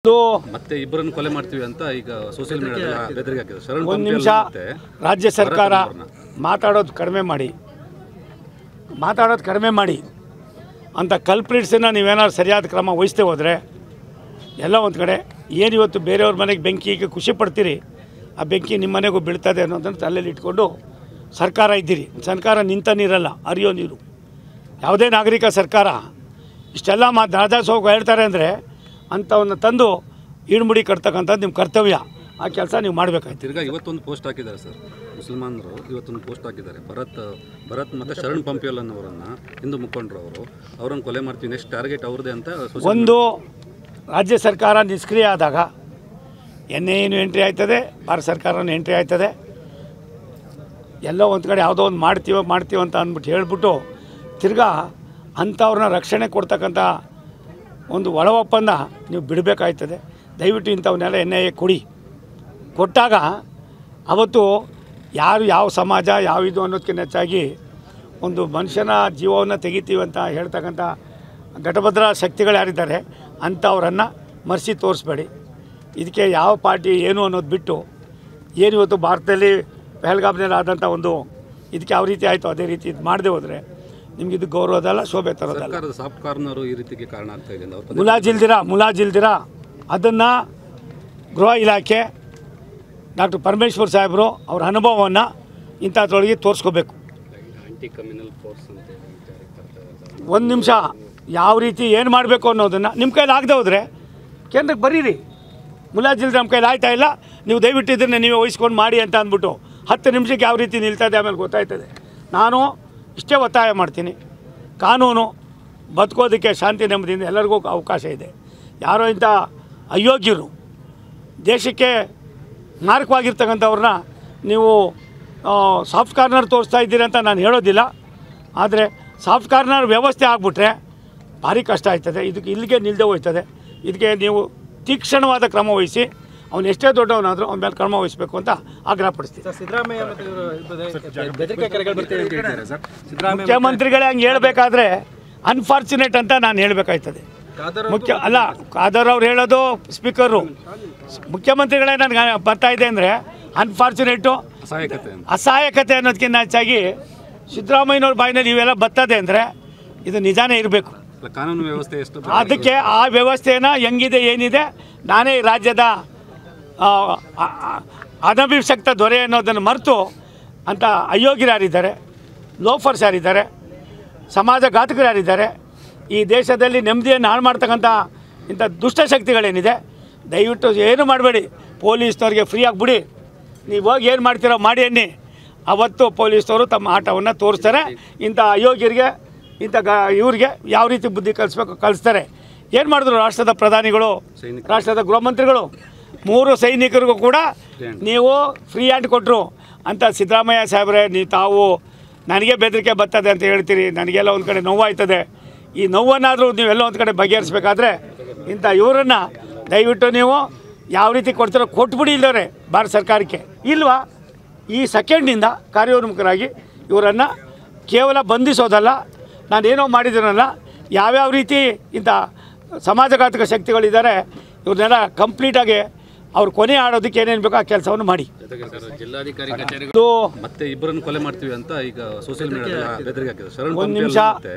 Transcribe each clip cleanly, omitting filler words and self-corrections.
ಮತ್ತೆ ಇಬ್ಬರನ್ನು ಕೊಲೆ ಮಾಡ್ತೀವಿ ಅಂತ ಈಗ ಸೋಷಿಯಲ್ ಮೀಡಿಯಾದಲ್ಲಿ ಬೆದರಿಕೆ ಹಾಕಿದ್ದಾರೆ. ಶರಣ್ ಒಂದು ನಿಮಿಷ ರಾಜ್ಯ ಸರ್ಕಾರ ಮಾತಾಡೋದು ಕಡಿಮೆ ಮಾಡಿ ಅಂತ ಕಲ್ಪ್ರಿಟ್ಸನ್ನು ನೀವೇನಾದ್ರು ಸರಿಯಾದ ಕ್ರಮ ವಹಿಸದೆ ಹೋದರೆ ಎಲ್ಲ ಒಂದು ಕಡೆ ಏನು ಇವತ್ತು ಬೇರೆಯವ್ರ ಮನೆಗೆ ಬೆಂಕಿಗೆ ಖುಷಿ ಪಡ್ತೀರಿ, ಆ ಬೆಂಕಿ ನಿಮ್ಮ ಮನೆಗೂ ಬೀಳ್ತದೆ ಅನ್ನೋದನ್ನು ತಲೆಯಲ್ಲಿ ಇಟ್ಕೊಂಡು ಸರ್ಕಾರ ಇದ್ದೀರಿ. ಸರ್ಕಾರ ನಿಂತ ನೀರಲ್ಲ, ಹರಿಯೋ ನೀರು. ಯಾವುದೇ ನಾಗರಿಕ ಸರ್ಕಾರ ಇಷ್ಟೆಲ್ಲ ದಾದಾಸೋಗ ಹೇಳ್ತಾರೆ ಅಂದರೆ ಅಂಥವನ್ನು ತಂದು ಈಡ್ಮುಡಿ ಕಟ್ತಕ್ಕಂಥದ್ದು ನಿಮ್ಮ ಕರ್ತವ್ಯ. ಆ ಕೆಲಸ ನೀವು ಮಾಡಬೇಕಾಯ್ತು. ತಿರ್ಗಾ ಇವತ್ತೊಂದು ಪೋಸ್ಟ್ ಹಾಕಿದ್ದಾರೆ ಸರ್, ಮುಸಲ್ಮಾನರು ಇವತ್ತೊಂದು ಪೋಸ್ಟ್ ಹಾಕಿದ್ದಾರೆ. ಭರತ್ ಮತ್ತು ಶರಣ್ ಪಂಪಿಯಲ್ ಅವರನ್ನು ಹಿಂದೂ ಮುಖಂಡರು ಅವರನ್ನು ಕೊಲೆ ಮಾಡ್ತೀವಿ, ನೆಕ್ಸ್ಟ್ ಟಾರ್ಗೆಟ್ ಅವ್ರದ್ದೇ ಅಂತ. ಒಂದು ರಾಜ್ಯ ಸರ್ಕಾರ ನಿಷ್ಕ್ರಿಯ ಆದಾಗ NIA ಎಂಟ್ರಿ ಆಯ್ತದೆ, ಭಾರತ ಸರ್ಕಾರನೂ ಎಂಟ್ರಿ ಆಯ್ತದೆ. ಎಲ್ಲೋ ಒಂದು ಕಡೆ ಯಾವುದೋ ಒಂದು ಮಾಡ್ತೀವೋ ಅಂತ ಅಂದ್ಬಿಟ್ಟು ಹೇಳ್ಬಿಟ್ಟು ತಿರ್ಗಾ ಅಂಥವ್ರನ್ನ ರಕ್ಷಣೆ ಕೊಡ್ತಕ್ಕಂಥ ಒಂದು ಒಳ ಒಪ್ಪಂದ ನೀವು ಬಿಡಬೇಕಾಯ್ತದೆ. ದಯವಿಟ್ಟು ಇಂಥವನ್ನೆಲ್ಲ NIA ಕೊಟ್ಟಾಗ ಅವತ್ತು ಯಾರು ಯಾವ ಸಮಾಜ ಯಾವ ಇದು ಅನ್ನೋದಕ್ಕಿಂತ ಹೆಚ್ಚಾಗಿ ಒಂದು ಮನುಷ್ಯನ ಜೀವವನ್ನು ತೆಗಿತೀವಿ ಅಂತ ಹೇಳ್ತಕ್ಕಂಥ ಘಟಭದ್ರ ಶಕ್ತಿಗಳು ಯಾರಿದ್ದಾರೆ ಅಂಥವ್ರನ್ನು ಮರೆಸಿ ತೋರಿಸ್ಬೇಡಿ. ಇದಕ್ಕೆ ಯಾವ ಪಾರ್ಟಿ ಏನು ಅನ್ನೋದು ಬಿಟ್ಟು ಏನು ಇವತ್ತು ಭಾರತದಲ್ಲಿ ಪಹಲ್ಗಾಮ್ನಲ್ಲಿ ಆದಂಥ ಒಂದು ಇದಕ್ಕೆ ಯಾವ ರೀತಿ ಆಯಿತು ಅದೇ ರೀತಿ ಇದು ಮಾಡದೆ ಹೋದರೆ ನಿಮ್ಗೆ ಇದು ಗೌರವದಲ್ಲ, ಶೋಭೆ ತರೋದಲ್ಲ. ಸಾಫ್ಟ್ ಕಾರ್ನರು ಈ ರೀತಿಗೆ ಕಾರಣ ಆಗ್ತಾ ಇದೆ. ಮುಲಾಜಿಲ್ದಿರ ಅದನ್ನು ಗೃಹ ಇಲಾಖೆ ಡಾಕ್ಟರ್ ಪರಮೇಶ್ವರ್ ಸಾಹೇಬರು ಅವ್ರ ಅನುಭವವನ್ನು ಇಂಥದ್ರೊಳಗೆ ತೋರಿಸ್ಕೋಬೇಕು. ಒಂದು ನಿಮಿಷ ಯಾವ ರೀತಿ ಏನು ಮಾಡಬೇಕು ಅನ್ನೋದನ್ನು ನಿಮ್ಮ ಕೈಲಿ ಆಗದೆ ಹೋದರೆ ಕೇಂದ್ರಕ್ಕೆ ಬರೀರಿ. ಮುಲಾಜಿಲ್ದಿರ ನಮ್ಮ ಕೈಲಿ ಆಯ್ತಾ ಇಲ್ಲ, ನೀವು ದಯವಿಟ್ಟು ಇದನ್ನು ನೀವೇ ವಹಿಸ್ಕೊಂಡು ಮಾಡಿ ಅಂತ ಅಂದ್ಬಿಟ್ಟು 10 ನಿಮಿಷಕ್ಕೆ ಯಾವ ರೀತಿ ನಿಲ್ತದೆ ಆಮೇಲೆ ಗೊತ್ತಾಯ್ತದೆ. ನಾನು ಇಷ್ಟೇ ಒತ್ತಾಯ ಮಾಡ್ತೀನಿ, ಕಾನೂನು ಬದುಕೋದಕ್ಕೆ ಶಾಂತಿ ನೆಮ್ಮದಿಯಿಂದ ಎಲ್ಲರಿಗೂ ಅವಕಾಶ ಇದೆ. ಯಾರೋ ಇಂಥ ಅಯೋಗ್ಯರು ದೇಶಕ್ಕೆ ಮಾರಕವಾಗಿರ್ತಕ್ಕಂಥವ್ರನ್ನ ನೀವು ಸಾಫ್ಟ್ ಕಾರ್ನರ್ ತೋರಿಸ್ತಾ ಇದ್ದೀರಿ ಅಂತ ನಾನು ಹೇಳೋದಿಲ್ಲ. ಆದರೆ ಸಾಫ್ಟ್ ಕಾರ್ನರ್ ವ್ಯವಸ್ಥೆ ಆಗಿಬಿಟ್ರೆ ಭಾರಿ ಕಷ್ಟ ಆಯ್ತದೆ. ಇಲ್ಲಿಗೆ ನಿಲ್ಲದೆ ಹೋಯ್ತದೆ. ಇದಕ್ಕೆ ನೀವು ತೀಕ್ಷ್ಣವಾದ ಕ್ರಮ ವಹಿಸಿ ಅವನು ಎಷ್ಟೇ ದೊಡ್ಡವನಾದರೂ ಅವನ ಮೇಲೆ ಕ್ರಮ ವಹಿಸಬೇಕು ಅಂತ ಆಗ್ರಹಪಡಿಸ್ತೀನಿ. ಮುಖ್ಯಮಂತ್ರಿಗಳೇ ಹಂಗೆ ಹೇಳಬೇಕಾದ್ರೆ ಅನ್ಫಾರ್ಚುನೇಟ್ ಅಂತ ನಾನು ಹೇಳಬೇಕಾಯ್ತದೆ. ಖಾದರ್ ಅವ್ರು ಹೇಳೋದು ಸ್ಪೀಕರು, ಮುಖ್ಯಮಂತ್ರಿಗಳೇ ನನಗೆ ಬರ್ತಾ ಇದೆ ಅಂದರೆ ಅನ್ಫಾರ್ಚುನೇಟು ಅಸಹಾಯಕತೆ ಅನ್ನೋದಕ್ಕಿಂತ ಹೆಚ್ಚಾಗಿ ಸಿದ್ದರಾಮಯ್ಯನವ್ರ ಬಾಯಿನಲ್ಲಿ ಇವೆಲ್ಲ ಬರ್ತದೆ ಅಂದರೆ ಇದು ನಿಜಾನೇ ಇರಬೇಕು. ಕಾನೂನು ವ್ಯವಸ್ಥೆ ಎಷ್ಟು ಅದಕ್ಕೆ ಆ ವ್ಯವಸ್ಥೆನ ಹೆಂಗಿದೆ ಏನಿದೆ, ನಾನೇ ಈ ರಾಜ್ಯದ ಅನಭಿಷಕ್ತ ದೊರೆ ಅನ್ನೋದನ್ನು ಮರೆತು ಅಂಥ ಅಯೋಗ್ಯರು ಯಾರಿದ್ದಾರೆ, ಲೋಫರ್ಸ್ ಯಾರಿದ್ದಾರೆ, ಸಮಾಜಘಾತಕರು ಯಾರಿದ್ದಾರೆ, ಈ ದೇಶದಲ್ಲಿ ನೆಮ್ಮದಿಯನ್ನು ಹಾಳು ಮಾಡ್ತಕ್ಕಂಥ ಇಂಥ ದುಷ್ಟಶಕ್ತಿಗಳೇನಿದೆ, ದಯವಿಟ್ಟು ಏನು ಮಾಡಬೇಡಿ. ಪೊಲೀಸ್ನವ್ರಿಗೆ ಫ್ರೀಯಾಗಿ ಬಿಡಿ, ನೀವು ಹೋಗಿ ಏನು ಮಾಡ್ತೀರೋ ಮಾಡಿ ಅನ್ನಿ. ಅವತ್ತು ಪೊಲೀಸ್ನವರು ತಮ್ಮ ಆಟವನ್ನು ತೋರಿಸ್ತಾರೆ. ಇಂಥ ಅಯೋಗ್ಯರಿಗೆ ಇವ್ರಿಗೆ ಯಾವ ರೀತಿ ಬುದ್ಧಿ ಕಲಿಸ್ಬೇಕು ಕಲಿಸ್ತಾರೆ. ಏನು ಮಾಡಿದ್ರು ರಾಷ್ಟ್ರದ ಪ್ರಧಾನಿಗಳು, ರಾಷ್ಟ್ರದ ಗೃಹ ಮಂತ್ರಿಗಳು, 3 ಸೈನಿಕರಿಗೂ ಕೂಡ ನೀವು ಫ್ರೀ ಹ್ಯಾಂಡ್ ಕೊಟ್ಟರು ಅಂತ. ಸಿದ್ದರಾಮಯ್ಯ ಸಾಹೇಬ್ರೆ, ತಾವು ನನಗೆ ಬೆದರಿಕೆ ಬರ್ತದೆ ಅಂತ ಹೇಳ್ತೀರಿ, ನನಗೆಲ್ಲ ಒಂದು ಕಡೆ ನೋವಾಯ್ತದೆ. ಈ ನೋವನ್ನಾದರೂ ನೀವೆಲ್ಲ ಒಂದು ಕಡೆ ಬಗೆಹರಿಸ್ಬೇಕಾದ್ರೆ ಇಂಥ ಇವರನ್ನು ದಯವಿಟ್ಟು ನೀವು ಯಾವ ರೀತಿ ಕೊಡ್ತೀರೋ ಕೊಟ್ಬಿಡಿ. ಇಲ್ಲವರೆ ಭಾರತ ಸರ್ಕಾರಕ್ಕೆ ಇಲ್ವಾ, ಈ ಸೆಕೆಂಡ್ನಿಂದ ಕಾರ್ಯೋನ್ಮುಖರಾಗಿ ಇವರನ್ನು ಕೇವಲ ಬಂಧಿಸೋದಲ್ಲ, ನಾನೇನೋ ಮಾಡಿದ್ದೀನಲ್ಲ, ಯಾವ್ಯಾವ ರೀತಿ ಇಂಥ ಸಮಾಜಘಾತಕ ಶಕ್ತಿಗಳಿದ್ದಾರೆ ಇವ್ರನ್ನೆಲ್ಲ ಕಂಪ್ಲೀಟಾಗಿ ಅವ್ರು ಕೊನೆ ಆಡೋದಕ್ಕೆ ಏನೇನು ಬೇಕೋ ಆ ಕೆಲಸವನ್ನು ಮಾಡಿ. ಮತ್ತೆ ಇಬ್ಬರನ್ನು ಕೊಲೆ ಮಾಡ್ತೀವಿ ಅಂತ ಈಗ ಸೋಷಿಯಲ್ ಮೀಡಿಯಾದಲ್ಲಿ ಬೆದರಿಕೆ ಹಾಕಿದ್ದಾರೆ. ಒಂದು ನಿಮಿಷ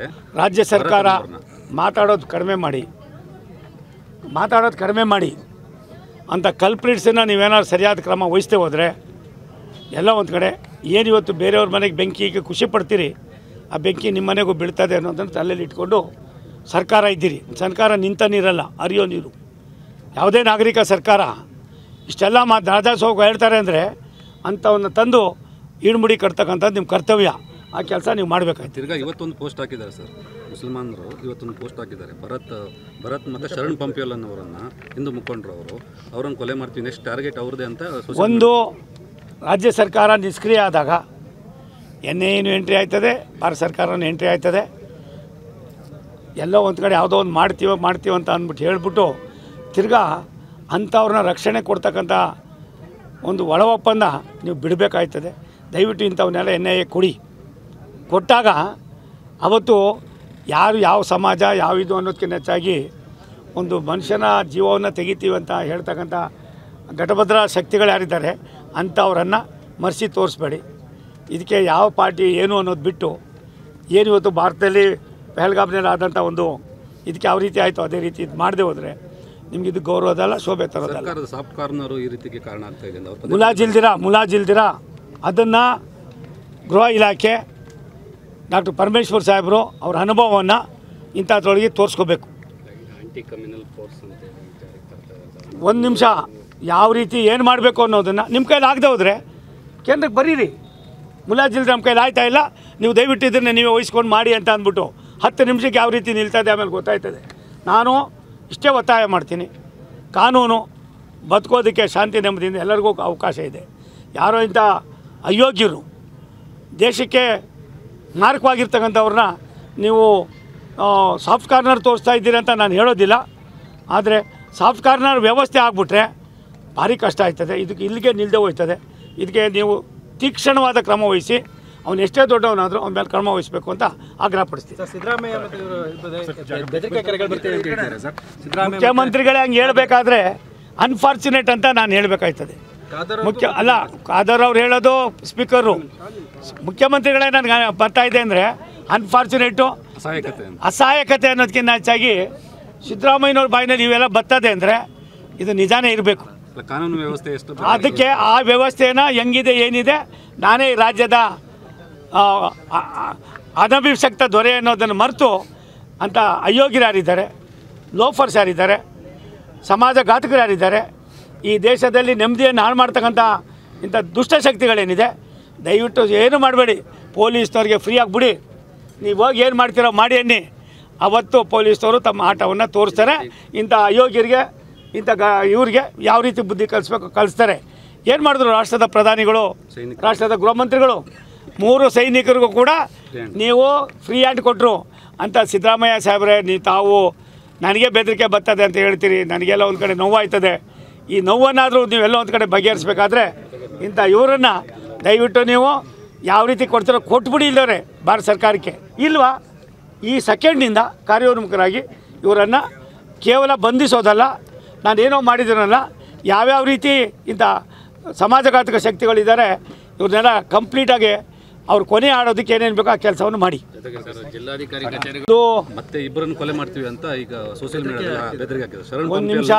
ರಾಜ್ಯ ಸರ್ಕಾರ ಮಾತಾಡೋದು ಕಡಿಮೆ ಮಾಡಿ ಅಂತ ಕಲ್ಪ್ರಿಟ್ಸನ್ನು ನೀವೇನಾದ್ರು ಸರಿಯಾದ ಕ್ರಮ ವಹಿಸದೆ ಹೋದರೆ ಎಲ್ಲ ಒಂದು ಕಡೆ ಏನು ಇವತ್ತು ಬೇರೆಯವ್ರ ಮನೆಗೆ ಬೆಂಕಿಗೆ ಖುಷಿ ಪಡ್ತೀರಿ, ಆ ಬೆಂಕಿ ನಿಮ್ಮ ಮನೆಗೂ ಬೀಳ್ತದೆ ಅನ್ನೋದನ್ನು ತಲೆಯಲ್ಲಿ ಇಟ್ಕೊಂಡು ಸರ್ಕಾರ ಇದ್ದೀರಿ. ಸರ್ಕಾರ ನಿಂತ ನೀರಲ್ಲ, ಹರಿಯೋ ನೀರು. ಯಾವುದೇ ನಾಗರಿಕ ಸರ್ಕಾರ ಇಷ್ಟೆಲ್ಲ ದಾದಾಸೋಗ ಹೇಳ್ತಾರೆ ಅಂದರೆ ಅಂಥವನ್ನು ತಂದು ಈಡ್ಮುಡಿ ಕಟ್ತಕ್ಕಂಥದ್ದು ನಿಮ್ಮ ಕರ್ತವ್ಯ. ಆ ಕೆಲಸ ನೀವು ಮಾಡಬೇಕಾಯ್ತು. ತಿರ್ಗಾ ಇವತ್ತೊಂದು ಪೋಸ್ಟ್ ಹಾಕಿದ್ದಾರೆ ಸರ್, ಮುಸಲ್ಮಾನರು ಇವತ್ತೊಂದು ಪೋಸ್ಟ್ ಹಾಕಿದ್ದಾರೆ. ಭರತ್ ಮತ್ತು ಶರಣ್ ಪಂಪಿಯಲ್ ಅವರನ್ನು ಹಿಂದೂ ಮುಖಂಡರು ಅವರನ್ನು ಕೊಲೆ ಮಾಡ್ತೀವಿ, ನೆಕ್ಸ್ಟ್ ಟಾರ್ಗೆಟ್ ಅವ್ರದ್ದೇ ಅಂತ. ಒಂದು ರಾಜ್ಯ ಸರ್ಕಾರ ನಿಷ್ಕ್ರಿಯ ಆದಾಗ NIA ಎಂಟ್ರಿ ಆಯ್ತದೆ, ಭಾರತ ಸರ್ಕಾರನೂ ಎಂಟ್ರಿ ಆಯ್ತದೆ. ಎಲ್ಲೋ ಒಂದು ಕಡೆ ಯಾವುದೋ ಒಂದು ಮಾಡ್ತೀವೋ ಅಂತ ಅಂದ್ಬಿಟ್ಟು ಹೇಳ್ಬಿಟ್ಟು ತಿರ್ಗಾ ಅಂಥವ್ರನ್ನ ರಕ್ಷಣೆ ಕೊಡ್ತಕ್ಕಂಥ ಒಂದು ಒಳ ಒಪ್ಪಂದ ನೀವು ಬಿಡಬೇಕಾಯ್ತದೆ. ದಯವಿಟ್ಟು ಇಂಥವನ್ನೆಲ್ಲ NIA ಕೊಟ್ಟಾಗ ಅವತ್ತು ಯಾರು ಯಾವ ಸಮಾಜ ಯಾವ ಇದು ಅನ್ನೋದಕ್ಕಿಂತ ಹೆಚ್ಚಾಗಿ ಒಂದು ಮನುಷ್ಯನ ಜೀವವನ್ನು ತೆಗಿತೀವಿ ಅಂತ ಹೇಳ್ತಕ್ಕಂಥ ಘಟಭದ್ರ ಶಕ್ತಿಗಳು ಯಾರಿದ್ದಾರೆ ಅಂಥವ್ರನ್ನು ಮರೆಸಿ ತೋರಿಸ್ಬೇಡಿ. ಇದಕ್ಕೆ ಯಾವ ಪಾರ್ಟಿ ಏನು ಅನ್ನೋದು ಬಿಟ್ಟು ಏನು ಇವತ್ತು ಭಾರತದಲ್ಲಿ ಪಹಲ್ಗಾಮ್ನಲ್ಲಿ ಆದಂಥ ಒಂದು ಇದಕ್ಕೆ ಯಾವ ರೀತಿ ಆಯಿತು ಅದೇ ರೀತಿ ಇದು ಮಾಡದೆ ಹೋದರೆ ನಿಮ್ಗೆ ಇದು ಗೌರವದಲ್ಲ, ಶೋಭೆ ತರೋದಲ್ಲ. ಸರ್ಕಾರದ ಸಾಫ್ಟ್ ಕಾರ್ನರು ಈ ರೀತಿಗೆ ಕಾರಣ ಆಗ್ತಾ ಇದೆ. ಮುಲಾಜಿಲ್ದಿರ ಅದನ್ನು ಗೃಹ ಇಲಾಖೆ ಡಾಕ್ಟರ್ ಪರಮೇಶ್ವರ್ ಸಾಹೇಬರು ಅವ್ರ ಅನುಭವವನ್ನು ಇಂಥದ್ರೊಳಗೆ ತೋರಿಸ್ಕೋಬೇಕು. ಒಂದು ನಿಮಿಷ ಯಾವ ರೀತಿ ಏನು ಮಾಡಬೇಕು ಅನ್ನೋದನ್ನು ನಿಮ್ಮ ಕೈಲಿ ಆಗದೆ ಹೋದರೆ ಕೇಂದ್ರಕ್ಕೆ ಬರೀರಿ. ಮುಲಾಜಿಲ್ದಿರ ನಮ್ಮ ಕೈಲಿ ಆಯ್ತಾ ಇಲ್ಲ, ನೀವು ದಯವಿಟ್ಟು ಇದನ್ನು ನೀವೇ ವಹಿಸ್ಕೊಂಡು ಮಾಡಿ ಅಂತ ಅಂದ್ಬಿಟ್ಟು 10 ನಿಮಿಷಕ್ಕೆ ಯಾವ ರೀತಿ ನಿಲ್ತದೆ ಆಮೇಲೆ ಗೊತ್ತಾಯ್ತದೆ. ನಾನು ಇಷ್ಟೇ ಒತ್ತಾಯ ಮಾಡ್ತೀನಿ, ಕಾನೂನು ಬದುಕೋದಕ್ಕೆ ಶಾಂತಿ ನೆಮ್ಮದಿಯಿಂದ ಎಲ್ಲರಿಗೂ ಅವಕಾಶ ಇದೆ. ಯಾರೋ ಇಂಥ ಅಯೋಗ್ಯರು ದೇಶಕ್ಕೆ ಮಾರಕವಾಗಿರ್ತಕ್ಕಂಥವ್ರನ್ನ ನೀವು ಸಾಫ್ಟ್ ಕಾರ್ನರ್ ತೋರಿಸ್ತಾ ಇದ್ದೀರಿ ಅಂತ ನಾನು ಹೇಳೋದಿಲ್ಲ. ಆದರೆ ಸಾಫ್ಟ್ ಕಾರ್ನರ್ ವ್ಯವಸ್ಥೆ ಆಗಿಬಿಟ್ರೆ ಭಾರಿ ಕಷ್ಟ ಆಯ್ತದೆ. ಇದಕ್ಕೆ ಇಲ್ಲಿಗೆ ನಿಲ್ಲದೆ ಹೋಯ್ತದೆ. ಇದಕ್ಕೆ ನೀವು ತೀಕ್ಷ್ಣವಾದ ಕ್ರಮ ವಹಿಸಿ, ಅವನು ಎಷ್ಟೇ ದೊಡ್ಡವನಾದರೂ ಅವನ ಮೇಲೆ ಕ್ರಮ ವಹಿಸಬೇಕು ಅಂತ ಆಗ್ರಹಪಡಿಸ್ತೀನಿ. ಮುಖ್ಯಮಂತ್ರಿಗಳೇ ಹಂಗೆ ಹೇಳಬೇಕಾದ್ರೆ ಅನ್ಫಾರ್ಚುನೇಟ್ ಅಂತ ನಾನು ಹೇಳಬೇಕಾಯ್ತದೆ. ಖಾದರ್ ಅವ್ರು ಹೇಳೋದು ಸ್ಪೀಕರು, ಮುಖ್ಯಮಂತ್ರಿಗಳೇ ನನಗೆ ಬರ್ತಾ ಇದೆ ಅಂದರೆ ಅನ್ಫಾರ್ಚುನೇಟು, ಅಸಹಾಯಕತೆ ಅನ್ನೋದಕ್ಕಿಂತ ಹೆಚ್ಚಾಗಿ ಸಿದ್ದರಾಮಯ್ಯನವ್ರ ಬಾಯಿನಲ್ಲಿ ಇವೆಲ್ಲ ಬರ್ತದೆ ಅಂದರೆ ಇದು ನಿಜಾನೇ ಇರಬೇಕು. ಕಾನೂನು ವ್ಯವಸ್ಥೆ ಎಷ್ಟು ಅದಕ್ಕೆ ಆ ವ್ಯವಸ್ಥೆನ ಹೆಂಗಿದೆ ಏನಿದೆ, ನಾನೇ ಈ ರಾಜ್ಯದ ಅನಭಿಷಕ್ತ ದೊರೆ ಅನ್ನೋದನ್ನು ಮರೆತು ಅಂತ ಅಯೋಗ್ಯರು ಯಾರಿದ್ದಾರೆ, ಲೋಫರ್ಸ್ ಯಾರಿದ್ದಾರೆ, ಸಮಾಜಘಾತಕರು ಯಾರಿದ್ದಾರೆ, ಈ ದೇಶದಲ್ಲಿ ನೆಮ್ಮದಿಯನ್ನು ಹಾಳು ಮಾಡ್ತಕ್ಕಂಥ ಇಂಥ ದುಷ್ಟಶಕ್ತಿಗಳೇನಿದೆ, ದಯವಿಟ್ಟು ಏನು ಮಾಡಬೇಡಿ. ಪೊಲೀಸ್ನವ್ರಿಗೆ ಫ್ರೀ ಆಗಿಬಿಡಿ, ನೀವು ಹೋಗಿ ಏನು ಮಾಡ್ತೀರೋ ಮಾಡಿ ಅನ್ನಿ. ಅವತ್ತು ಪೊಲೀಸ್ನವರು ತಮ್ಮ ಆಟವನ್ನು ತೋರಿಸ್ತಾರೆ. ಇಂಥ ಅಯೋಗ್ಯರಿಗೆ, ಇಂಥ ಇವ್ರಿಗೆ ಯಾವ ರೀತಿ ಬುದ್ಧಿ ಕಲಿಸ್ಬೇಕು ಕಲಿಸ್ತಾರೆ. ಏನು ಮಾಡಿದ್ರು ರಾಷ್ಟ್ರದ ಪ್ರಧಾನಿಗಳು, ರಾಷ್ಟ್ರದ ಗೃಹ ಮಂತ್ರಿಗಳು, 3 ಸೈನಿಕರಿಗೂ ಕೂಡ ನೀವು ಫ್ರೀ ಹ್ಯಾಂಡ್ ಕೊಟ್ಟರು ಅಂತ. ಸಿದ್ದರಾಮಯ್ಯ ಸಾಹೇಬ್ರೆ, ತಾವು ನನಗೆ ಬೆದರಿಕೆ ಬರ್ತದೆ ಅಂತ ಹೇಳ್ತೀರಿ, ನನಗೆಲ್ಲ ಒಂದು ಕಡೆ ನೋವಾಯ್ತದೆ. ಈ ನೋವನ್ನಾದರೂ ನೀವೆಲ್ಲ ಒಂದು ಕಡೆ ಬಗೆಹರಿಸ್ಬೇಕಾದ್ರೆ ಇಂಥ ಇವರನ್ನು ದಯವಿಟ್ಟು ನೀವು ಯಾವ ರೀತಿ ಕೊಡ್ತೀರೋ ಕೊಟ್ಬಿಡಿ. ಇಲ್ಲವರೆ ಭಾರತ ಸರ್ಕಾರಕ್ಕೆ ಇಲ್ವಾ, ಈ ಸೆಕೆಂಡ್ನಿಂದ ಕಾರ್ಯೋನ್ಮುಖರಾಗಿ ಇವರನ್ನು ಕೇವಲ ಬಂಧಿಸೋದಲ್ಲ, ನಾನೇನೋ ಮಾಡಿದ್ದೀನಲ್ಲ, ಯಾವ್ಯಾವ ರೀತಿ ಇಂಥ ಸಮಾಜಘಾತಕ ಶಕ್ತಿಗಳಿದ್ದಾರೆ ಇವ್ರನ್ನೆಲ್ಲ ಕಂಪ್ಲೀಟಾಗಿ ಅವ್ರು ಕೊನೆ ಆಡೋದಕ್ಕೆ ಏನೇನು ಬೇಕೋ ಆ ಕೆಲಸವನ್ನು ಮಾಡಿ. ಮತ್ತೆ ಇಬ್ಬರನ್ನು ಕೊಲೆ ಮಾಡ್ತೀವಿ ಅಂತ ಈಗ ಸೋಷಿಯಲ್ ಮೀಡಿಯಾದಲ್ಲಿ ಬೆದರಿಕೆ ಹಾಕಿದ್ದಾರೆ. ಒಂದು ನಿಮಿಷ,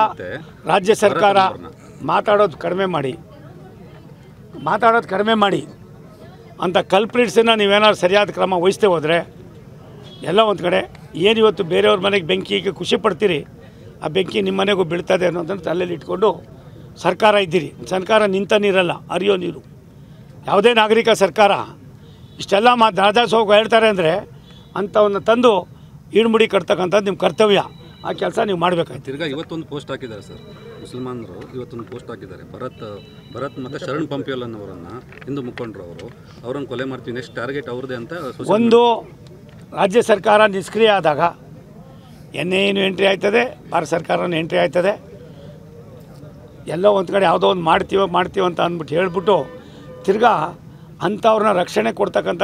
ರಾಜ್ಯ ಸರ್ಕಾರ ಮಾತಾಡೋದು ಕಡಿಮೆ ಮಾಡಿ ಅಂತ ಕಲ್ಪ್ರಿಟ್ಸನ್ನು ನೀವೇನಾದ್ರು ಸರಿಯಾದ ಕ್ರಮ ವಹಿಸ್ತೇ ಹೋದರೆ ಎಲ್ಲ ಒಂದು ಕಡೆ ಏನು ಇವತ್ತು ಬೇರೆಯವ್ರ ಮನೆಗೆ ಬೆಂಕಿಗೆ ಖುಷಿ ಪಡ್ತೀರಿ, ಆ ಬೆಂಕಿ ನಿಮ್ಮ ಮನೆಗೂ ಬೀಳ್ತದೆ ಅನ್ನೋದನ್ನು ತಲೆಯಲ್ಲಿ ಇಟ್ಕೊಂಡು ಸರ್ಕಾರ ಇದ್ದೀರಿ. ಸರ್ಕಾರ ನಿಂತ ನೀರಲ್ಲ, ಹರಿಯೋ ನೀರು. ಯಾವುದೇ ನಾಗರಿಕ ಸರ್ಕಾರ ಇಷ್ಟೆಲ್ಲ ರಾಜಾಸೋಗ ಹೇಳ್ತಾರೆ ಅಂದರೆ ಅಂಥವನ್ನು ತಂದು ಈಡ್ಮುಡಿ ಕಟ್ತಕ್ಕಂಥದ್ದು ನಿಮ್ಮ ಕರ್ತವ್ಯ. ಆ ಕೆಲಸ ನೀವು ಮಾಡಬೇಕಾಯ್ತು. ತಿರ್ಗಾ ಇವತ್ತೊಂದು ಪೋಸ್ಟ್ ಹಾಕಿದ್ದಾರೆ ಸರ್, ಮುಸಲ್ಮಾನರು ಇವತ್ತೊಂದು ಪೋಸ್ಟ್ ಹಾಕಿದ್ದಾರೆ. ಭರತ್ ಮತ್ತು ಶರಣ್ ಪಂಪಿಯಲ್ ಅನ್ನೋರನ್ನು, ಹಿಂದೂ ಮುಖಂಡರು ಅವರನ್ನು ಕೊಲೆ ಮಾಡ್ತೀವಿ, ನೆಕ್ಸ್ಟ್ ಟಾರ್ಗೆಟ್ ಅವ್ರದ್ದೇ ಅಂತ. ಒಂದು ರಾಜ್ಯ ಸರ್ಕಾರ ನಿಷ್ಕ್ರಿಯ ಆದಾಗ NIA ಎಂಟ್ರಿ ಆಯ್ತದೆ, ಭಾರತ ಸರ್ಕಾರನೂ ಎಂಟ್ರಿ ಆಯ್ತದೆ. ಎಲ್ಲೋ ಒಂದು ಕಡೆ ಯಾವುದೋ ಒಂದು ಮಾಡ್ತೀವಿ ಅಂತ ಅಂದ್ಬಿಟ್ಟು ಹೇಳ್ಬಿಟ್ಟು ತಿರ್ಗಾ ಅಂಥವ್ರನ್ನ ರಕ್ಷಣೆ ಕೊಡ್ತಕ್ಕಂಥ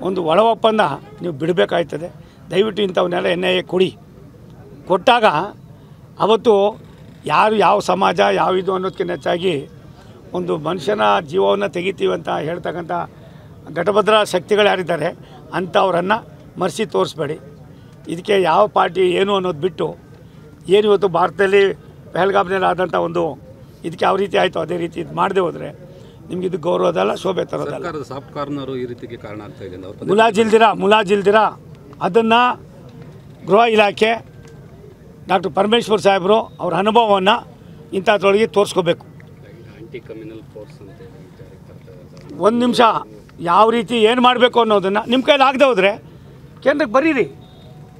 ಒಂದು ಒಳ ಒಪ್ಪಂದ ನೀವು ಬಿಡಬೇಕಾಯ್ತದೆ. ದಯವಿಟ್ಟು ಇಂಥವನ್ನೆಲ್ಲ NIA ಕೊಟ್ಟಾಗ ಅವತ್ತು ಯಾರು ಯಾವ ಸಮಾಜ ಯಾವ ಇದು ಅನ್ನೋದಕ್ಕಿಂತ ಹೆಚ್ಚಾಗಿ ಒಂದು ಮನುಷ್ಯನ ಜೀವವನ್ನು ತೆಗಿತೀವಿ ಅಂತ ಹೇಳ್ತಕ್ಕಂಥ ಘಟಭದ್ರ ಶಕ್ತಿಗಳು ಯಾರಿದ್ದಾರೆ ಅಂಥವ್ರನ್ನು ಮರೆಸಿ ತೋರಿಸ್ಬೇಡಿ. ಇದಕ್ಕೆ ಯಾವ ಪಾರ್ಟಿ ಏನು ಅನ್ನೋದು ಬಿಟ್ಟು ಏನು ಇವತ್ತು ಭಾರತದಲ್ಲಿ ಪಹಲ್ಗಾಮ್ನಲ್ಲಿ ಆದಂಥ ಒಂದು ಇದಕ್ಕೆ ಯಾವ ರೀತಿ ಆಯಿತು ಅದೇ ರೀತಿ ಇದು ಮಾಡದೆ ಹೋದರೆ ನಿಮ್ಗೆ ಇದು ಗೌರವದಲ್ಲ, ಶೋಭೆ ತರೋದಲ್ಲ. ಸರ್ಕಾರದ ಸಾಫ್ಟ್ ಕಾರ್ನರು ಈ ರೀತಿಗೆ ಕಾರಣ ಆಗ್ತಾ ಇದೆ. ಮುಲಾಜಿಲ್ದಿರ ಅದನ್ನು ಗೃಹ ಇಲಾಖೆ ಡಾಕ್ಟರ್ ಪರಮೇಶ್ವರ್ ಸಾಹೇಬರು ಅವ್ರ ಅನುಭವವನ್ನು ಇಂಥದ್ರೊಳಗೆ ತೋರಿಸ್ಕೋಬೇಕು. ಒಂದು ನಿಮಿಷ ಯಾವ ರೀತಿ ಏನು ಮಾಡಬೇಕು ಅನ್ನೋದನ್ನು ನಿಮ್ಮ ಕೈಲಿ ಆಗದೆ ಹೋದರೆ ಕೇಂದ್ರಕ್ಕೆ ಬರೀರಿ.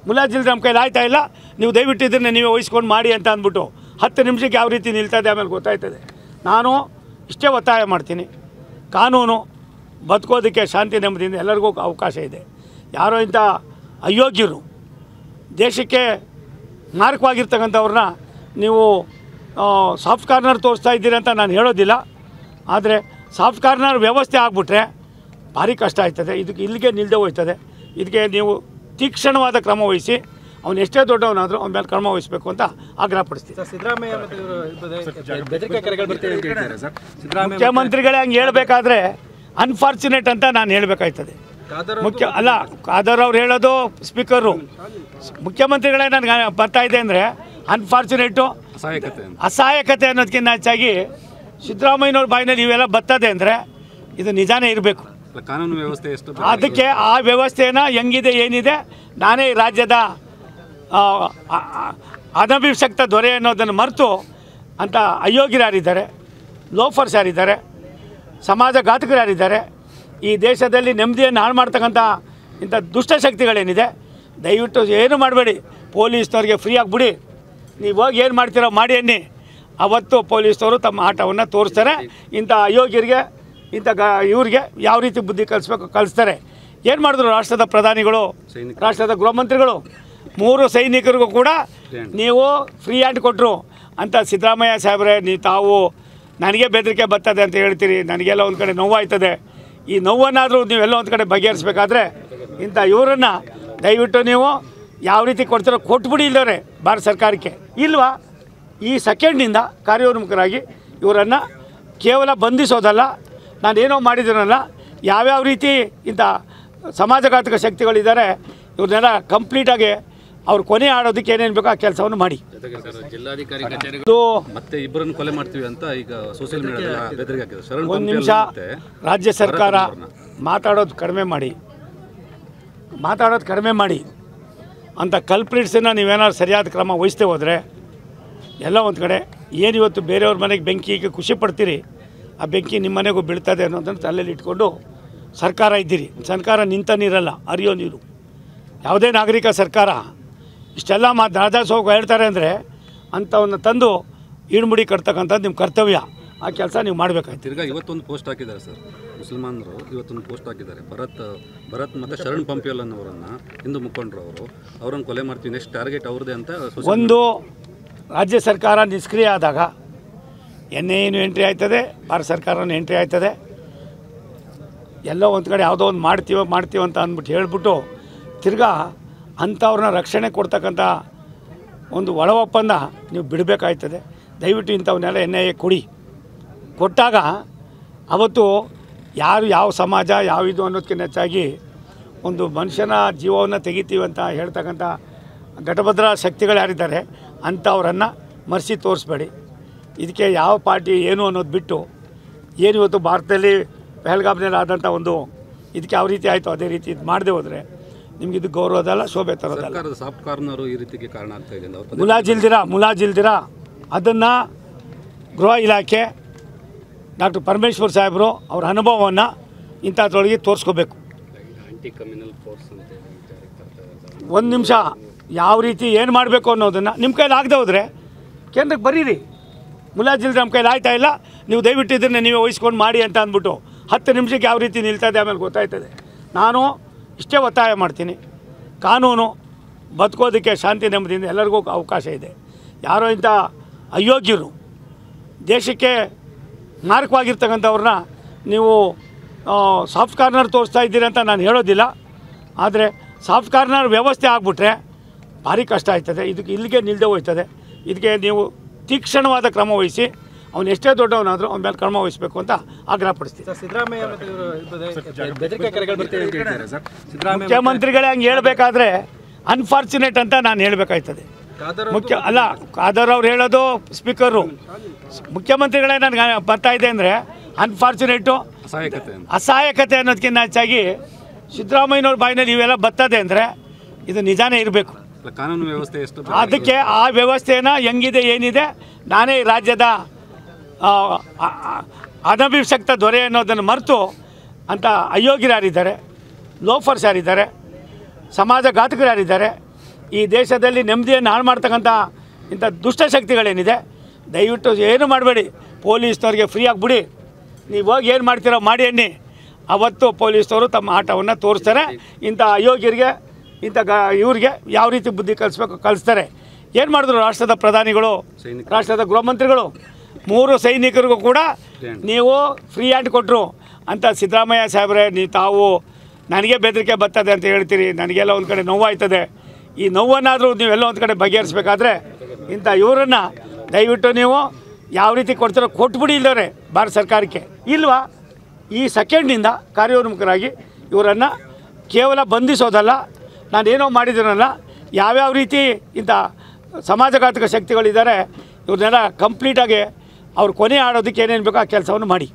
ಮುಲಾಜಿಲ್ದಿರ ನಮ್ಮ ಕೈಲಿ ಆಯ್ತಾ ಇಲ್ಲ, ನೀವು ದಯವಿಟ್ಟು ಇದನ್ನು ನೀವೇ ವಹಿಸ್ಕೊಂಡು ಮಾಡಿ ಅಂತ ಅಂದ್ಬಿಟ್ಟು 10 ನಿಮಿಷಕ್ಕೆ ಯಾವ ರೀತಿ ನಿಲ್ತದೆ ಆಮೇಲೆ ಗೊತ್ತಾಯ್ತದೆ. ನಾನು ಇಷ್ಟೇ ಒತ್ತಾಯ ಮಾಡ್ತೀನಿ, ಕಾನೂನು ಬದುಕೋದಕ್ಕೆ ಶಾಂತಿ ನೆಮ್ಮದಿಯಿಂದ ಎಲ್ಲರಿಗೂ ಅವಕಾಶ ಇದೆ. ಯಾರೋ ಇಂಥ ಅಯೋಗ್ಯರು ದೇಶಕ್ಕೆ ಮಾರಕವಾಗಿರ್ತಕ್ಕಂಥವ್ರನ್ನ ನೀವು ಸಾಫ್ಟ್ ಕಾರ್ನರ್ ತೋರಿಸ್ತಾ ಇದ್ದೀರಿ ಅಂತ ನಾನು ಹೇಳೋದಿಲ್ಲ. ಆದರೆ ಸಾಫ್ಟ್ ಕಾರ್ನರ್ ವ್ಯವಸ್ಥೆ ಆಗಿಬಿಟ್ರೆ ಭಾರಿ ಕಷ್ಟ ಆಯ್ತದೆ. ಇದಕ್ಕೆ ಇಲ್ಲಿಗೆ ನಿಲ್ಲದೆ ಹೋಯ್ತದೆ. ಇದಕ್ಕೆ ನೀವು ತೀಕ್ಷ್ಣವಾದ ಕ್ರಮ ವಹಿಸಿ, ಅವನು ಎಷ್ಟೇ ದೊಡ್ಡವನಾದರೂ ಅವನ ಮೇಲೆ ಕ್ರಮ ವಹಿಸಬೇಕು ಅಂತ ಆಗ್ರಹಪಡಿಸ್ತೀನಿ. ಸಿದ್ದರಾಮಯ್ಯ ಬೆದರಿಕೆ ಕರೆಗಳು ಬರ್ತಿದೆ ಅಂತ ಹೇಳ್ತಾರೆ ಸರ್. ಮುಖ್ಯಮಂತ್ರಿಗಳೇ ಹಂಗೆ ಹೇಳಬೇಕಾದ್ರೆ ಅನ್ಫಾರ್ಚುನೇಟ್ ಅಂತ ನಾನು ಹೇಳಬೇಕಾಯ್ತದೆ. ಖಾದರ್ ಅವ್ರು ಹೇಳೋದು ಸ್ಪೀಕರು, ಮುಖ್ಯಮಂತ್ರಿಗಳೇ ನನಗೆ ಬರ್ತಾ ಇದೆ ಅಂದರೆ ಅನ್ಫಾರ್ಚುನೇಟು ಅಸಹಾಯಕತೆ ಅನ್ನೋದಕ್ಕಿಂತ ಹೆಚ್ಚಾಗಿ ಸಿದ್ದರಾಮಯ್ಯನವ್ರ ಬಾಯಿನಲ್ಲಿ ಇವೆಲ್ಲ ಬರ್ತದೆ ಅಂದರೆ ಇದು ನಿಜಾನೇ ಇರಬೇಕು. ಕಾನೂನು ವ್ಯವಸ್ಥೆ ಎಷ್ಟು ಅದಕ್ಕೆ ಆ ವ್ಯವಸ್ಥೆನ ಹೆಂಗಿದೆ ಏನಿದೆ, ನಾನೇ ಈ ರಾಜ್ಯದ ಅನಭಿಷಕ್ತ ದೊರೆ ಅನ್ನೋದನ್ನು ಮರೆತು ಅಂತ ಅಯೋಗ್ಯರು ಯಾರಿದ್ದಾರೆ, ಲೋಫರ್ಸ್ ಯಾರಿದ್ದಾರೆ, ಸಮಾಜಘಾತಕರು ಯಾರಿದ್ದಾರೆ, ಈ ದೇಶದಲ್ಲಿ ನೆಮ್ಮದಿಯನ್ನು ಹಾಳು ಮಾಡ್ತಕ್ಕಂಥ ಇಂಥ ದುಷ್ಟಶಕ್ತಿಗಳೇನಿದೆ, ದಯವಿಟ್ಟು ಏನು ಮಾಡಬೇಡಿ. ಪೊಲೀಸ್ನವ್ರಿಗೆ ಫ್ರೀ ಆಗಿಬಿಡಿ, ನೀವು ಹೋಗಿ ಏನು ಮಾಡ್ತೀರೋ ಮಾಡಿ ಅನ್ನಿ. ಅವತ್ತು ಪೊಲೀಸ್ನವರು ತಮ್ಮ ಆಟವನ್ನು ತೋರಿಸ್ತಾರೆ. ಇಂಥ ಅಯೋಗ್ಯರಿಗೆ ಇಂಥ ಇವ್ರಿಗೆ ಯಾವ ರೀತಿ ಬುದ್ಧಿ ಕಲಿಸ್ಬೇಕು ಕಲಿಸ್ತಾರೆ. ಏನು ಮಾಡಿದ್ರು ರಾಷ್ಟ್ರದ ಪ್ರಧಾನಿಗಳು, ರಾಷ್ಟ್ರದ ಗೃಹ ಮಂತ್ರಿಗಳು, 3 ಸೈನಿಕರಿಗೂ ಕೂಡ ನೀವು ಫ್ರೀ ಹ್ಯಾಂಡ್ ಕೊಟ್ಟರು ಅಂತ. ಸಿದ್ದರಾಮಯ್ಯ ಸಾಹೇಬ್ರೆ, ತಾವು ನನಗೆ ಬೆದರಿಕೆ ಬರ್ತದೆ ಅಂತ ಹೇಳ್ತೀರಿ, ನನಗೆಲ್ಲ ಒಂದು ಕಡೆ ನೋವಾಯ್ತದೆ. ಈ ನೋವನ್ನಾದರೂ ನೀವೆಲ್ಲ ಒಂದು ಕಡೆ ಬಗೆಹರಿಸ್ಬೇಕಾದ್ರೆ ಇಂಥ ಇವರನ್ನು ದಯವಿಟ್ಟು ನೀವು ಯಾವ ರೀತಿ ಕೊಡ್ತೀರೋ ಕೊಟ್ಬಿಡಿ. ಇಲ್ಲವರೆ ಭಾರತ ಸರ್ಕಾರಕ್ಕೆ ಇಲ್ವಾ, ಈ ಸೆಕೆಂಡ್ನಿಂದ ಕಾರ್ಯೋನ್ಮುಖರಾಗಿ ಇವರನ್ನು ಕೇವಲ ಬಂಧಿಸೋದಲ್ಲ, ನಾನೇನೋ ಮಾಡಿದ್ದೀನಲ್ಲ, ಯಾವ್ಯಾವ ರೀತಿ ಇಂಥ ಸಮಾಜಘಾತಕ ಶಕ್ತಿಗಳಿದ್ದಾರೆ ಇವ್ರನ್ನೆಲ್ಲ ಕಂಪ್ಲೀಟಾಗಿ ಅವ್ರು ಕೊನೆ ಆಡೋದಕ್ಕೆ ಏನೇನು ಬೇಕೋ ಆ ಕೆಲಸವನ್ನು ಮಾಡಿ. ಮತ್ತೆ ಇಬ್ಬರನ್ನು ಕೊಲೆ ಮಾಡ್ತೀವಿ ಅಂತ ಈಗ ಸೋಷಿಯಲ್ ಮೀಡಿಯಾದಲ್ಲಿ ಬೆದರಿಕೆ ಹಾಕಿದ್ದಾರೆ. ಒಂದು ನಿಮಿಷ, ರಾಜ್ಯ ಸರ್ಕಾರ ಮಾತಾಡೋದು ಕಡಿಮೆ ಮಾಡಿ ಅಂತ ಕಲ್ಪ್ರಿಟ್ಸನ್ನು ನೀವೇನಾದ್ರು ಸರಿಯಾದ ಕ್ರಮ ವಹಿಸ್ತೇ ಹೋದರೆ ಎಲ್ಲ ಒಂದು ಕಡೆ ಏನು ಇವತ್ತು ಬೇರೆಯವ್ರ ಮನೆಗೆ ಬೆಂಕಿಗೆ ಖುಷಿ ಪಡ್ತೀರಿ, ಆ ಬೆಂಕಿ ನಿಮ್ಮ ಮನೆಗೂ ಬೀಳ್ತದೆ ಅನ್ನೋದನ್ನು ತಲೆಯಲ್ಲಿ ಇಟ್ಕೊಂಡು ಸರ್ಕಾರ ಇದ್ದೀರಿ. ಸರ್ಕಾರ ನಿಂತ ನೀರಲ್ಲ, ಹರಿಯೋ ನೀರು. ಯಾವುದೇ ನಾಗರಿಕ ಸರ್ಕಾರ ಇಷ್ಟೆಲ್ಲ ರಾಜಾಸೋಗ ಹೇಳ್ತಾರೆ ಅಂದರೆ ಅಂಥವನ್ನ ತಂದು ಈಡ್ಮುಡಿ ಕಟ್ತಕ್ಕಂಥದ್ದು ನಿಮ್ಮ ಕರ್ತವ್ಯ. ಆ ಕೆಲಸ ನೀವು ಮಾಡಬೇಕಾಯ್ತು. ತಿರ್ಗಾ ಇವತ್ತೊಂದು ಪೋಸ್ಟ್ ಹಾಕಿದ್ದಾರೆ ಸರ್, ಮುಸಲ್ಮಾನರು ಇವತ್ತೊಂದು ಪೋಸ್ಟ್ ಹಾಕಿದ್ದಾರೆ. ಭರತ್ ಮತ್ತು ಶರಣ್ ಪಂಪಿಯಲ್ ಅನ್ನೋರನ್ನು, ಹಿಂದೂ ಮುಖಂಡರು ಅವರನ್ನು ಕೊಲೆ ಮಾಡ್ತೀವಿ, ನೆಕ್ಸ್ಟ್ ಟಾರ್ಗೆಟ್ ಅವ್ರದ್ದೇ ಅಂತ. ಒಂದು ರಾಜ್ಯ ಸರ್ಕಾರ ನಿಷ್ಕ್ರಿಯ ಆದಾಗ NIA ಎಂಟ್ರಿ ಆಯ್ತದೆ, ಭಾರತ ಸರ್ಕಾರನೂ ಎಂಟ್ರಿ ಆಯ್ತದೆ. ಎಲ್ಲೋ ಒಂದು ಕಡೆ ಯಾವುದೋ ಒಂದು ಮಾಡ್ತೀವಿ ಅಂತ ಅಂದ್ಬಿಟ್ಟು ಹೇಳ್ಬಿಟ್ಟು ತಿರ್ಗಾ ಅಂಥವ್ರನ್ನ ರಕ್ಷಣೆ ಕೊಡ್ತಕ್ಕಂಥ ಒಂದು ಒಳ ಒಪ್ಪಂದ ನೀವು ಬಿಡಬೇಕಾಯ್ತದೆ. ದಯವಿಟ್ಟು ಇಂಥವನ್ನೆಲ್ಲ NIA ಕೊಟ್ಟಾಗ ಅವತ್ತು ಯಾರು ಯಾವ ಸಮಾಜ ಯಾವ ಇದು ಅನ್ನೋದಕ್ಕಿಂತ ಹೆಚ್ಚಾಗಿ ಒಂದು ಮನುಷ್ಯನ ಜೀವವನ್ನು ತೆಗಿತೀವಿ ಅಂತ ಹೇಳ್ತಕ್ಕಂಥ ಘಟಭದ್ರ ಶಕ್ತಿಗಳು ಯಾರಿದ್ದಾರೆ ಅಂಥವ್ರನ್ನು ಮರೆಸಿ ತೋರಿಸ್ಬೇಡಿ. ಇದಕ್ಕೆ ಯಾವ ಪಾರ್ಟಿ ಏನು ಅನ್ನೋದು ಬಿಟ್ಟು ಏನು ಇವತ್ತು ಭಾರತದಲ್ಲಿ ಪಹಲ್ಗಾಮ್ನಲ್ಲಿ ಆದಂಥ ಒಂದು ಇದಕ್ಕೆ ಯಾವ ರೀತಿ ಆಯಿತು ಅದೇ ರೀತಿ ಇದು ಮಾಡದೆ ಹೋದರೆ ನಿಮ್ಗೆ ಇದು ಗೌರವದಲ್ಲ, ಶೋಭೆ ತರೋದಲ್ಲ. ಸಾಫ್ಟ್ ಕಾರ್ನರು ಈ ರೀತಿಗೆ ಕಾರಣ ಆಗ್ತಾ ಇದೆ. ಮುಲಾಜಿಲ್ದಿರ ಅದನ್ನು ಗೃಹ ಇಲಾಖೆ ಡಾಕ್ಟರ್ ಪರಮೇಶ್ವರ್ ಸಾಹೇಬರು ಅವ್ರ ಅನುಭವವನ್ನು ಇಂಥದ್ರೊಳಗೆ ತೋರಿಸ್ಕೋಬೇಕು. ಒಂದು ನಿಮಿಷ, ಯಾವ ರೀತಿ ಏನು ಮಾಡಬೇಕು ಅನ್ನೋದನ್ನು ನಿಮ್ಮ ಕೈಲಿ ಆಗದೆ ಹೋದರೆ ಕೇಂದ್ರಕ್ಕೆ ಬರೀರಿ. ಮುಲಾಜಿಲ್ದಿರ ನಮ್ಮ ಕೈಲಿ ಆಯ್ತಾ ಇಲ್ಲ, ನೀವು ದಯವಿಟ್ಟು ಇದನ್ನು ನೀವೇ ವಹಿಸ್ಕೊಂಡು ಮಾಡಿ ಅಂತ ಅಂದ್ಬಿಟ್ಟು 10 ನಿಮಿಷಕ್ಕೆ ಯಾವ ರೀತಿ ನಿಲ್ತದೆ ಆಮೇಲೆ ಗೊತ್ತಾಯ್ತದೆ. ನಾನು ಇಷ್ಟೇ ಒತ್ತಾಯ ಮಾಡ್ತೀನಿ, ಕಾನೂನು ಬದುಕೋದಕ್ಕೆ ಶಾಂತಿ ನೆಮ್ಮದಿಯಿಂದ ಎಲ್ಲರಿಗೂ ಅವಕಾಶ ಇದೆ. ಯಾರೋ ಇಂಥ ಅಯೋಗ್ಯರು ದೇಶಕ್ಕೆ ಮಾರಕವಾಗಿರ್ತಕ್ಕಂಥವ್ರನ್ನ ನೀವು ಸಾಫ್ಟ್ ಕಾರ್ನರ್ ತೋರಿಸ್ತಾ ಇದ್ದೀರಿ ಅಂತ ನಾನು ಹೇಳೋದಿಲ್ಲ. ಆದರೆ ಸಾಫ್ಟ್ ಕಾರ್ನರ್ ವ್ಯವಸ್ಥೆ ಆಗಿಬಿಟ್ರೆ ಭಾರಿ ಕಷ್ಟ ಆಯ್ತದೆ. ಇಲ್ಲಿಗೆ ನಿಲ್ಲದೆ ಹೋಯ್ತದೆ. ಇದಕ್ಕೆ ನೀವು ತೀಕ್ಷ್ಣವಾದ ಕ್ರಮ ವಹಿಸಿ, ಅವನು ಎಷ್ಟೇ ದೊಡ್ಡವನಾದರೂ ಅವನ ಮೇಲೆ ಕ್ರಮ ವಹಿಸಬೇಕು ಅಂತ ಆಗ್ರಹಪಡಿಸ್ತೀನಿ. ಸಿದ್ದರಾಮಯ್ಯ ಬೆದರಿಕೆ ಕರೆಗಳು ಬರ್ತಿದೆ ಅಂತ ಹೇಳ್ತಾರೆ ಸರ್. ಮುಖ್ಯಮಂತ್ರಿಗಳೇ ಹಂಗೆ ಹೇಳಬೇಕಾದ್ರೆ ಅನ್ಫಾರ್ಚುನೇಟ್ ಅಂತ ನಾನು ಹೇಳಬೇಕಾಯ್ತದೆ. ಖಾದರ್ ಅವ್ರು ಹೇಳೋದು ಸ್ಪೀಕರು, ಮುಖ್ಯಮಂತ್ರಿಗಳೇ ನನಗೆ ಬರ್ತಾ ಇದೆ ಅಂದರೆ ಅನ್ಫಾರ್ಚುನೇಟು ಅಸಹಾಯಕತೆ ಅನ್ನೋದಕ್ಕಿಂತ ಹೆಚ್ಚಾಗಿ ಸಿದ್ದರಾಮಯ್ಯನವ್ರ ಬಾಯಿನಲ್ಲಿ ಇವೆಲ್ಲ ಬರ್ತದೆ ಅಂದರೆ ಇದು ನಿಜಾನೇ ಇರಬೇಕು. ಕಾನೂನು ವ್ಯವಸ್ಥೆ ಎಷ್ಟು ಅದಕ್ಕೆ ಆ ವ್ಯವಸ್ಥೆನ ಹೆಂಗಿದೆ ಏನಿದೆ, ನಾನೇ ಈ ರಾಜ್ಯದ ಅನಭಿಷಕ್ತ ದೊರೆ ಅನ್ನೋದನ್ನು ಮರೆತು ಅಂತ ಅಯೋಗ್ಯರು ಯಾರಿದ್ದಾರೆ, ಲೋಫರ್ಸ್ ಯಾರಿದ್ದಾರೆ, ಸಮಾಜಘಾತಕರು ಯಾರಿದ್ದಾರೆ, ಈ ದೇಶದಲ್ಲಿ ನೆಮ್ಮದಿಯನ್ನು ಹಾಳು ಮಾಡ್ತಕ್ಕಂಥ ಇಂಥ ದುಷ್ಟಶಕ್ತಿಗಳೇನಿದೆ, ದಯವಿಟ್ಟು ಏನು ಮಾಡಬೇಡಿ. ಪೊಲೀಸ್ನವ್ರಿಗೆ ಫ್ರೀ ಆಗಿಬಿಡಿ, ನೀವು ಹೋಗಿ ಏನು ಮಾಡ್ತೀರೋ ಮಾಡಿ ಅನ್ನಿ. ಅವತ್ತು ಪೊಲೀಸ್ನವರು ತಮ್ಮ ಆಟವನ್ನು ತೋರಿಸ್ತಾರೆ. ಇಂಥ ಅಯೋಗ್ಯರಿಗೆ ಇಂಥ ಇವ್ರಿಗೆ ಯಾವ ರೀತಿ ಬುದ್ಧಿ ಕಲಿಸ್ಬೇಕು ಕಲಿಸ್ತಾರೆ. ಏನು ಮಾಡಿದ್ರು ರಾಷ್ಟ್ರದ ಪ್ರಧಾನಿಗಳು, ರಾಷ್ಟ್ರದ ಗೃಹ ಮಂತ್ರಿಗಳು, 3 ಸೈನಿಕರಿಗೂ ಕೂಡ ನೀವು ಫ್ರೀ ಹ್ಯಾಂಡ್ ಕೊಟ್ಟರು ಅಂತ. ಸಿದ್ದರಾಮಯ್ಯ ಸಾಹೇಬ್ರೆ, ತಾವು ನನಗೆ ಬೆದರಿಕೆ ಬರ್ತದೆ ಅಂತ ಹೇಳ್ತೀರಿ, ನನಗೆಲ್ಲ ಒಂದು ಕಡೆ ನೋವಾಯ್ತದೆ. ಈ ನೋವನ್ನಾದರೂ ನೀವೆಲ್ಲ ಒಂದು ಕಡೆ ಬಗೆಹರಿಸಬೇಕಾದ್ರೆ ಇಂಥ ಇವರನ್ನು ದಯವಿಟ್ಟು ನೀವು ಯಾವ ರೀತಿ ಕೊಡ್ತಾರೋ ಕೊಟ್ಬಿಡಿ ಇಲ್ಲವರೆ ಭಾರತ ಸರ್ಕಾರಕ್ಕೆ ಇಲ್ವಾ ಈ ಸೆಕೆಂಡ್ನಿಂದ ಕಾರ್ಯೋನ್ಮುಖರಾಗಿ ಇವರನ್ನು ಕೇವಲ ಬಂಧಿಸೋದಲ್ಲ, ನಾನೇನೋ ಮಾಡಿದ್ದೀನಲ್ಲ, ಯಾವ್ಯಾವ ರೀತಿ ಇಂಥ ಸಮಾಜಘಾತಕ ಶಕ್ತಿಗಳಿದ್ದಾರೆ ಇವ್ರನ್ನೆಲ್ಲ ಕಂಪ್ಲೀಟಾಗಿ ಅವ್ರು ಕೊನೆ ಆಡೋದಕ್ಕೆ ಏನೇನು ಬೇಕೋ ಆ ಕೆಲಸವನ್ನು ಮಾಡಿ.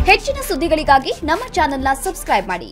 ಹೆಚ್ಚಿನ ಸುದ್ದಿಗಳಿಗಾಗಿ ನಮ್ಮ ಚಾನೆಲ್ನ ಸಬ್ಸ್ಕ್ರೈಬ್ ಮಾಡಿ.